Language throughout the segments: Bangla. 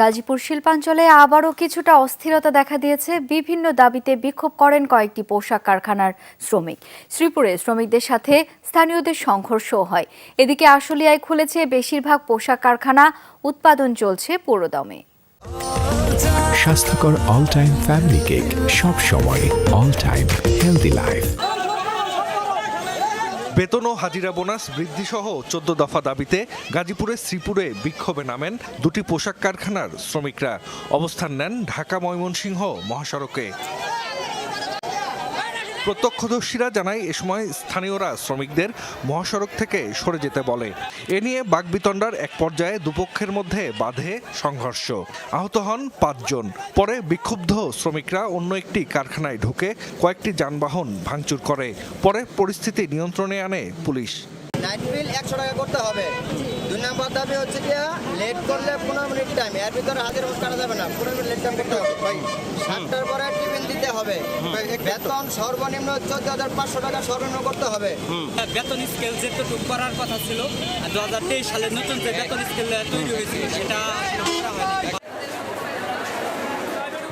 গাজীপুর শিল্পাঞ্চলে আবারও কিছুটা অস্থিরতা দেখা দিয়েছে। বিভিন্ন দাবিতে বিক্ষোভ করেন কয়েকটি পোশাক কারখানার শ্রমিক। শ্রীপুরে শ্রমিকদের সাথে স্থানীয়দের সংঘর্ষও হয়। এদিকে আশুলিয়ায় খুলেছে বেশিরভাগ পোশাক কারখানা, উৎপাদন চলছে পুরোদমে। স্বাস্থ্যকর অল টাইম ফ্যামিলি কেক, সব সময় অল টাইম হেলদি লাইফ। বেতন ও হাজিরা বোনাস বৃদ্ধি সহ ১৪ দফা দাবিতে গাজীপুরের শ্রীপুরে বিক্ষোভে নামেন দুটি পোশাক কারখানার শ্রমিকরা। অবস্থান নেন ঢাকা ময়মনসিংহ মহাসড়কে। প্রত্যক্ষদর্শীরা জানায় এ সময় স্থানীয়রা শ্রমিকদের মহাসড়ক থেকে সরে যেতে বলে। এ নিয়ে বাকবিতণ্ডার এক পর্যায়ে দুপক্ষের মধ্যে বাধে সংঘর্ষ। আহত হন ৫ জন। পরে বিক্ষুব্ধ শ্রমিকরা অন্য একটি কারখানায় ঢুকে কয়েকটি যানবাহন ভাঙচুর করে। পরে পরিস্থিতি নিয়ন্ত্রণে আনে পুলিশ। নাইট বিল ১০০ টাকা করতে হবে। ২ নম্বর দাবি হচ্ছে কি লেট করলে ১৫ মিনিট টাইম, এর ভিতরে হাজির কাটা যাবে না, ১৫ মিনিট লেট টাইম করতে হবে। ৭টার পরে টিফিন দিতে হবে। বেতন সর্বনিম্ন ১৪,৫০০ টাকা সর্বনিম্ন করতে হবে। বেতন স্কেল যেটুকু করার কথা ছিল ২০২৩ সালে নতুন যে বেতন স্কেল তৈরি হয়েছিল সেটা করা হয়নি।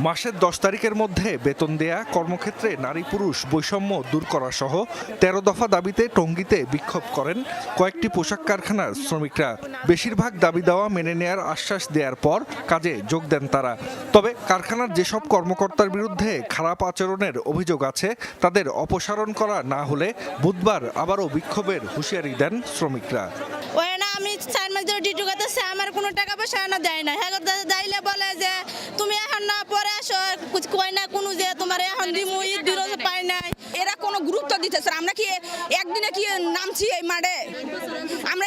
মাসের ১০ তারিখের মধ্যে বেতন দেয়া, কর্মক্ষেত্রে নারী পুরুষ বৈষম্য দূর করা সহ ১৩ দফা দাবিতে টঙ্গীতে বিক্ষোভ করেন কয়েকটি পোশাক কারখানার শ্রমিকরা। বেশিরভাগ দাবি দেওয়া মেনে নেয়ার আশ্বাস দেওয়ার পর কাজে যোগ দেন তারা। তবে কারখানার যেসব কর্মকর্তার বিরুদ্ধে খারাপ আচরণের অভিযোগ আছে তাদের অপসারণ করা না হলে বুধবার আবারও বিক্ষোভের হুঁশিয়ারি দেন শ্রমিকরা। আমি ৪ মাস ধরে ডিউটি করতেছি, আমার কোনো টাকা পয়সা না দেয় না। হ্যাঁ দাইলে বলে যে তুমি এখন না পরে আসো, কয় না কোনো যে তোমার এখন দিমু ঈদ বিরোধ পাই নাই। এরা কোনো গুরুত্ব দিতেছে। আমরা কি একদিনে কি নামছি এই মাঠে? আমরা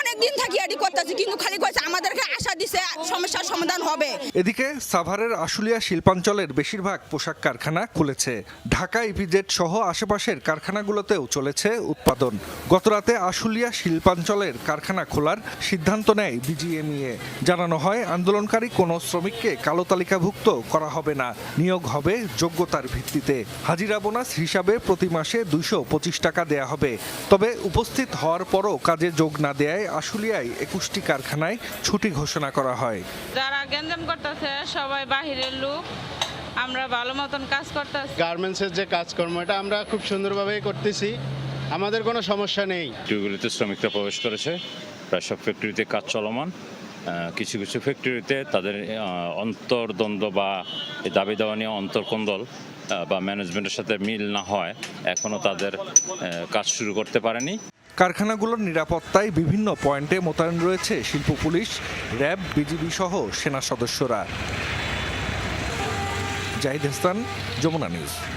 অনেক দিন থাকি এডি করতেছি, কিন্তু খালি কইছে আমাদেরকে আশা দিছে সমস্যার সমাধান হবে। এদিকে সাভারের আশুলিয়া শিল্পাঞ্চলের বেশিরভাগ পোশাক কারখানা খুলেছে। ঢাকা ইপিজেড সহ আশেপাশের কারখানাগুলোতেও চলেছে উৎপাদন। গতরাতে আশুলিয়া শিল্পাঞ্চলের কারখানা খোলার সিদ্ধান্ত নেয় বিজিএমইএ। জানানো হয় আন্দোলনকারী কোনো শ্রমিককে কালো তালিকাভুক্ত করা হবে না, নিয়োগ হবে যোগ্যতার ভিত্তিতে। হাজিরা বোনাস হিসাবে প্রতি মাসে ২২৫ টাকা দেয়া হবে। তবে উপস্থিত হওয়ার পরও কাজে যোগ না দেয়ায় আশুলিয়ায় ২১টি কারখানায় ছুটি ঘোষণা করা হয়। যারা গ্যাঞ্জাম করতেছে সবাই বাহিরের লোক, আমরা ভালো মতন কাজ করতেছি। গার্মেন্টসের যে কাজকর্ম এটা আমরা খুব সুন্দরভাবেই করতেছি, আমাদের কোনো সমস্যা নেই। ফ্যাক্টরিগুলিতে শ্রমিকরা প্রবেশ করেছে, প্রায় সব ফ্যাক্টরিতে কাজ চলমান। কিছু কিছু ফ্যাক্টরিতে তাদের অন্তর্দ্বন্দ্ব বা দাবি দেওয়া নিয়ে অন্তর্কন্দল বা ম্যানেজমেন্টের সাথে মিল না হয় এখনও তাদের কাজ শুরু করতে পারেনি। কারখানাগুলোর নিরাপত্তায় বিভিন্ন পয়েন্টে মোতায়েন রয়েছে শিল্প পুলিশ, র্যাব, বিজিবি সহ সেনা সদস্যরা। জাহিদ হাসান, যমুনা নিউজ।